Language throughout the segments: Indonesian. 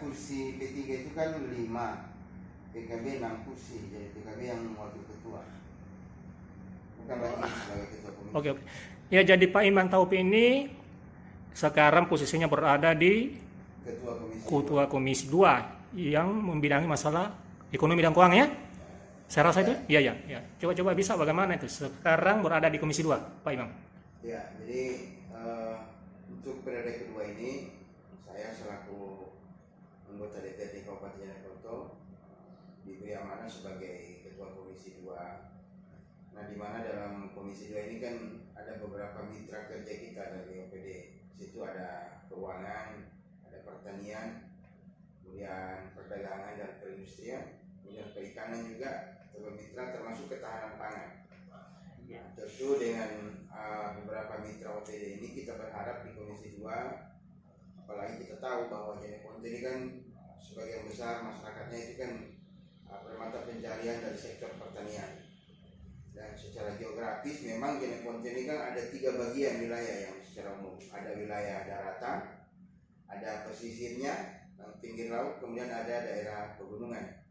kursi P3 itu kan 5, PKB 6 kursi, jadi PKB yang wakil ketua, bukan lagi sebagai ketua komisi. Oke. Ya, jadi Pak Imam Taufik ini sekarang posisinya berada di Ketua Komisi 2 yang membidangi masalah ekonomi dan keuangan ya? Saya rasa itu? Iya. Coba bisa bagaimana itu sekarang berada di Komisi 2, Pak Imam? Ya, jadi untuk periode kedua ini saya selaku anggota DPRD Kabupaten Jeneponto diberi amanah sebagai Ketua Komisi 2. Nah, di mana dalam Komisi 2 ini kan ada beberapa mitra kerja kita dari OPD. Di situ ada keuangan, ada pertanian, kemudian perdagangan dan perindustrian, kemudian perikanan juga, mitra termasuk ketahanan pangan. Nah, tentu dengan beberapa mitra OPD ini kita berharap di Komisi 2, apalagi kita tahu bahwa Jeneponto ini kan sebagian besar masyarakatnya itu kan bermata pencarian dari sektor pertanian. Dan secara geografis memang Jeneponto ini kan ada 3 bagian wilayah yang secara umum. Ada wilayah daratan, ada pesisirnya, pinggir laut, kemudian ada daerah pegunungan.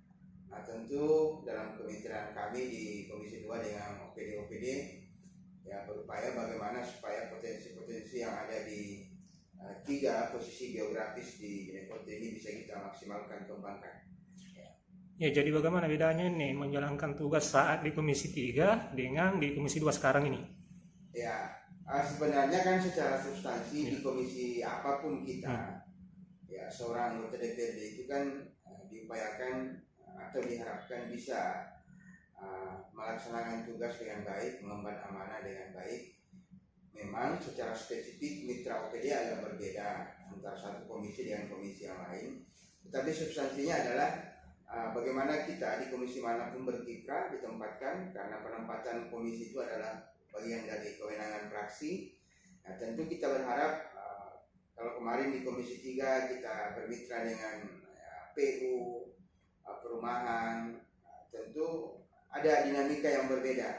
Nah, tentu dalam kemitraan kami di Komisi 2 dengan OPD ya berupaya bagaimana supaya potensi-potensi yang ada di 3 posisi geografis di Jeneponto ini bisa kita maksimalkan, kembangkan. Ya, jadi bagaimana bedanya ini menjalankan tugas saat di Komisi 3 dengan di Komisi 2 sekarang ini? Ya, sebenarnya kan secara substansi di komisi apapun kita, ya seorang anggota DPRD itu kan diupayakan atau diharapkan bisa melaksanakan tugas dengan baik, mengemban amanah dengan baik. Memang secara spesifik mitra OPD agak berbeda antara satu komisi dengan komisi yang lain, tetapi substansinya adalah bagaimana kita di komisi manapun berkiprah ditempatkan, karena penempatan komisi itu adalah bagian dari kewenangan fraksi. Nah, tentu kita berharap kalau kemarin di Komisi 3 kita bermitra dengan PU, perumahan, tentu ada dinamika yang berbeda.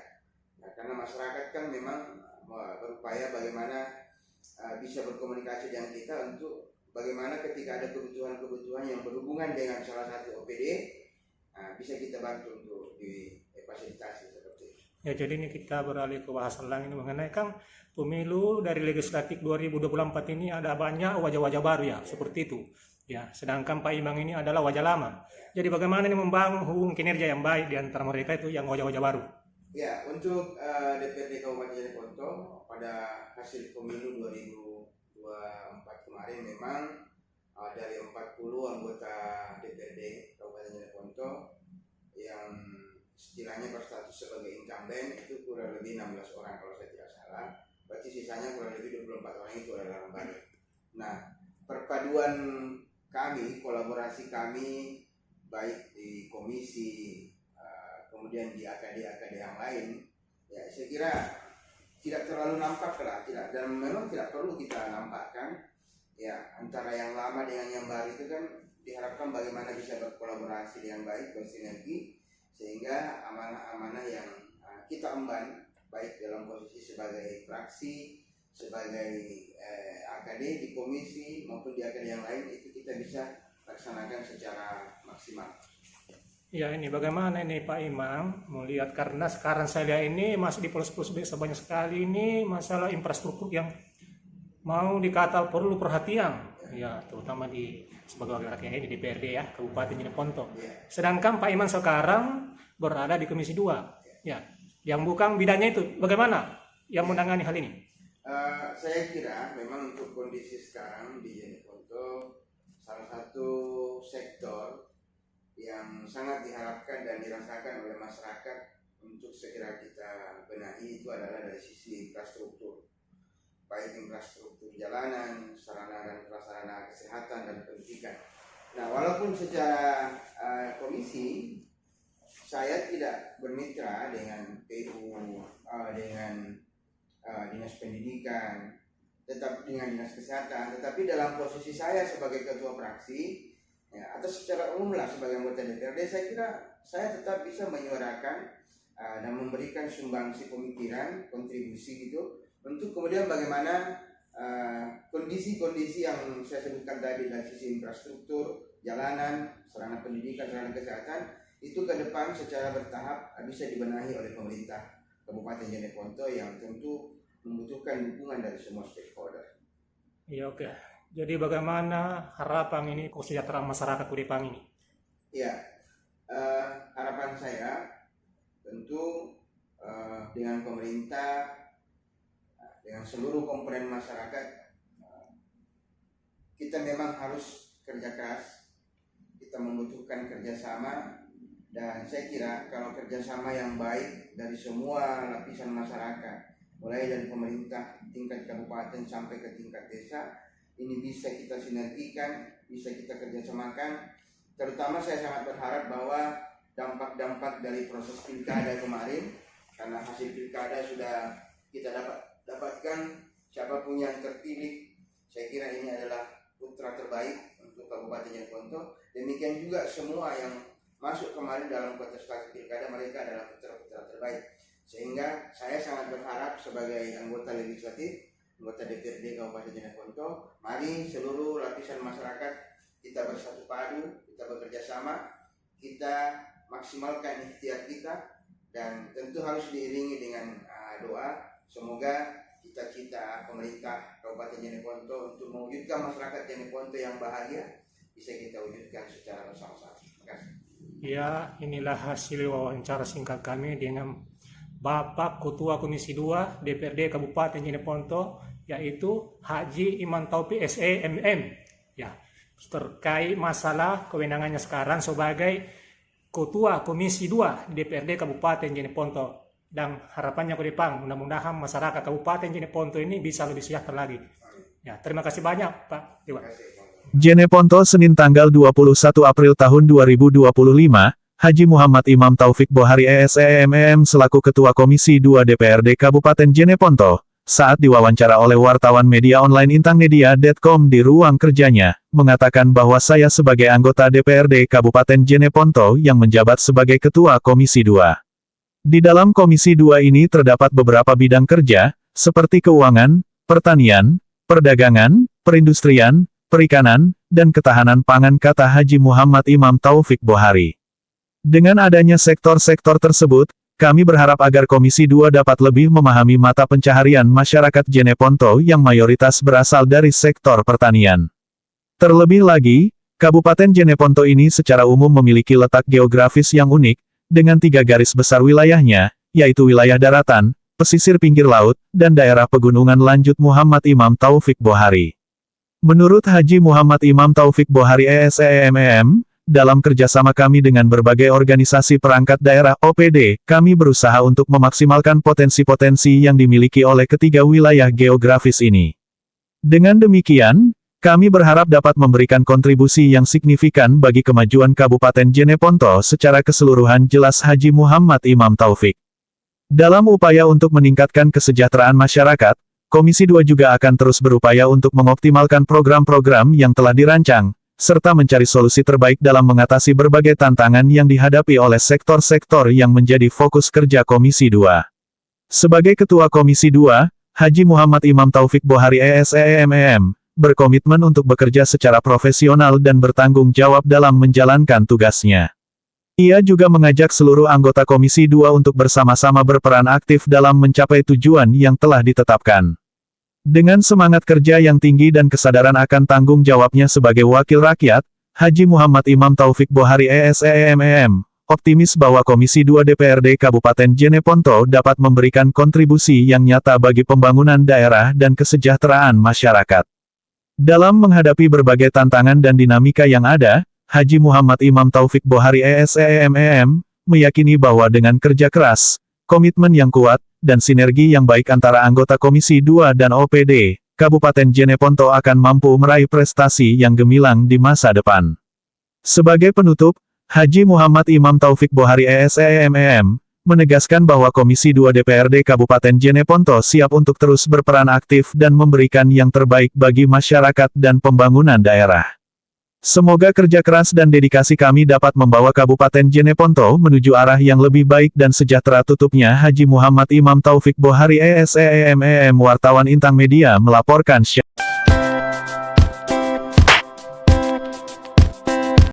Nah, karena masyarakat kan memang berupaya bagaimana bisa berkomunikasi dengan kita untuk bagaimana ketika ada kebutuhan-kebutuhan yang berhubungan dengan salah satu OPD, bisa kita bantu untuk difasilitasi seperti itu. Ya, jadi ini kita beralih ke bahasan lain ini mengenai Kang, pemilu dari legislatif 2024 ini ada banyak wajah-wajah baru ya, seperti itu. Ya, sedangkan Pak Imam ini adalah wajah lama. Jadi bagaimana ini membangun hubungan kinerja yang baik di antara mereka itu yang wajah-wajah baru? Ya, untuk DPRD Kabupaten Jeneponto pada hasil pemilu 2024 kemarin memang dari 40 anggota DPRD Kabupaten Jeneponto yang istilahnya berstatus sebagai incumbent itu kurang lebih 16 orang kalau saya tidak salah. Berarti sisanya kurang lebih 24 orang itu adalah baru. Nah, perpaduan kami, kolaborasi kami baik di komisi kemudian di AKD yang lain, ya saya kira tidak terlalu nampak lah, dan memang tidak perlu kita nampakkan. Ya, antara yang lama dengan yang baru itu kan diharapkan bagaimana bisa berkolaborasi dengan baik, bersinergi, sehingga amanah-amanah yang kita emban baik dalam posisi sebagai fraksi, sebagai AKD di komisi maupun di AKD yang lain itu kita bisa laksanakan secara maksimal. Ya, ini bagaimana ini Pak Imam melihat, karena sekarang saya lihat ini masih di pelosok-pelosok desa banyak sekali ini masalah infrastruktur yang mau dikata perlu perhatian, ya terutama di sebagai wakil rakyat ini di DPRD ya Kabupaten Jeneponto. Sedangkan Pak Imam sekarang berada di Komisi 2, ya, yang bukan bidangnya itu, bagaimana yang menangani hal ini? Saya kira memang untuk kondisi sekarang di Jeneponto salah satu sektor yang sangat diharapkan dan dirasakan oleh masyarakat untuk segera kita benahi itu adalah dari sisi infrastruktur, baik infrastruktur jalanan, sarana dan prasarana kesehatan dan pendidikan. Nah, walaupun secara komisi saya tidak bermitra dengan PU, dengan dinas pendidikan, tetap dengan dinas kesehatan, tetapi dalam posisi saya sebagai ketua fraksi, ya, atau secara umum lah sebagai anggota DPRD, saya kira saya tetap bisa menyuarakan dan memberikan sumbangsi pemikiran, kontribusi gitu, untuk kemudian bagaimana kondisi-kondisi yang saya sebutkan tadi dari sisi infrastruktur, jalanan, sarana pendidikan, sarana kesehatan itu ke depan secara bertahap bisa dibenahi oleh pemerintah Kabupaten Jeneponto yang tentu membutuhkan dukungan dari semua stakeholder. Iya, oke. Jadi bagaimana harapan ini kesejahteraan masyarakat Kudipang ini? Ya, harapan saya tentu dengan pemerintah, dengan seluruh komponen masyarakat, kita memang harus kerja keras, kita membutuhkan kerjasama, dan saya kira kalau kerjasama yang baik dari semua lapisan masyarakat, mulai dari pemerintah tingkat kabupaten sampai ke tingkat desa, ini bisa kita sinergikan, bisa kita kerjasamakan. Terutama saya sangat berharap bahwa dampak-dampak dari proses pilkada kemarin, karena hasil pilkada sudah kita dapatkan, siapapun yang terpilih, saya kira ini adalah putra terbaik untuk Kabupaten Jeneponto. Demikian juga semua yang masuk kemarin dalam kontestasi pilkada, mereka adalah putra-putra terbaik. Sehingga saya sangat berharap sebagai anggota legislatif, anggota DPRD Kabupaten Jeneponto, mari seluruh lapisan masyarakat kita bersatu padu, kita bekerja sama, kita maksimalkan ikhtiar kita, dan tentu harus diiringi dengan doa. Semoga cita-cita pemerintah Kabupaten Jeneponto untuk mewujudkan masyarakat Jeneponto yang bahagia bisa kita wujudkan secara bersama-sama. Terima kasih. Ya, inilah hasil wawancara singkat kami dengan Bapak Ketua Komisi 2 DPRD Kabupaten Jeneponto, yaitu Haji Imam Taufik SEMM. Ya, terkait masalah kewenangannya sekarang sebagai Ketua Komisi 2 DPRD Kabupaten Jeneponto. Dan harapannya ke depan, mudah-mudahan masyarakat Kabupaten Jeneponto ini bisa lebih sejahtera lagi. Ya, terima kasih banyak Pak Dewa. Jeneponto Senin tanggal 21 April tahun 2025, Haji Muhammad Imam Taufik Bohari SEMM selaku Ketua Komisi 2 DPRD Kabupaten Jeneponto, saat diwawancara oleh wartawan media online intangmedia.com di ruang kerjanya, mengatakan bahwa saya sebagai anggota DPRD Kabupaten Jeneponto yang menjabat sebagai Ketua Komisi 2. Di dalam Komisi 2 ini terdapat beberapa bidang kerja, seperti keuangan, pertanian, perdagangan, perindustrian, perikanan, dan ketahanan pangan, kata Haji Muhammad Imam Taufik Bohari. Dengan adanya sektor-sektor tersebut, kami berharap agar Komisi 2 dapat lebih memahami mata pencaharian masyarakat Jeneponto yang mayoritas berasal dari sektor pertanian. Terlebih lagi, Kabupaten Jeneponto ini secara umum memiliki letak geografis yang unik, dengan 3 garis besar wilayahnya, yaitu wilayah daratan, pesisir pinggir laut, dan daerah pegunungan, lanjut Muhammad Imam Taufik Bohari. Menurut Haji Muhammad Imam Taufik Bohari SEMM, dalam kerjasama kami dengan berbagai organisasi perangkat daerah OPD, kami berusaha untuk memaksimalkan potensi-potensi yang dimiliki oleh ketiga wilayah geografis ini. Dengan demikian, kami berharap dapat memberikan kontribusi yang signifikan bagi kemajuan Kabupaten Jeneponto secara keseluruhan, jelas Haji Muhammad Imam Taufik. Dalam upaya untuk meningkatkan kesejahteraan masyarakat, Komisi 2 juga akan terus berupaya untuk mengoptimalkan program-program yang telah dirancang, serta mencari solusi terbaik dalam mengatasi berbagai tantangan yang dihadapi oleh sektor-sektor yang menjadi fokus kerja Komisi 2. Sebagai Ketua Komisi 2, Haji Muhammad Imam Taufik Bohari SEMM berkomitmen untuk bekerja secara profesional dan bertanggung jawab dalam menjalankan tugasnya. Ia juga mengajak seluruh anggota Komisi 2 untuk bersama-sama berperan aktif dalam mencapai tujuan yang telah ditetapkan. Dengan semangat kerja yang tinggi dan kesadaran akan tanggung jawabnya sebagai wakil rakyat, Haji Muhammad Imam Taufik Bohari SEMM optimis bahwa Komisi 2 DPRD Kabupaten Jeneponto dapat memberikan kontribusi yang nyata bagi pembangunan daerah dan kesejahteraan masyarakat. Dalam menghadapi berbagai tantangan dan dinamika yang ada, Haji Muhammad Imam Taufik Bohari SEMM meyakini bahwa dengan kerja keras, komitmen yang kuat, dan sinergi yang baik antara anggota Komisi 2 dan OPD, Kabupaten Jeneponto akan mampu meraih prestasi yang gemilang di masa depan. Sebagai penutup, Haji Muhammad Imam Taufik Bohari SEMM menegaskan bahwa Komisi 2 DPRD Kabupaten Jeneponto siap untuk terus berperan aktif dan memberikan yang terbaik bagi masyarakat dan pembangunan daerah. Semoga kerja keras dan dedikasi kami dapat membawa Kabupaten Jeneponto menuju arah yang lebih baik dan sejahtera, tutupnya Haji Muhammad Imam Taufik Bohari SEMEM. Wartawan Intang Media melaporkan.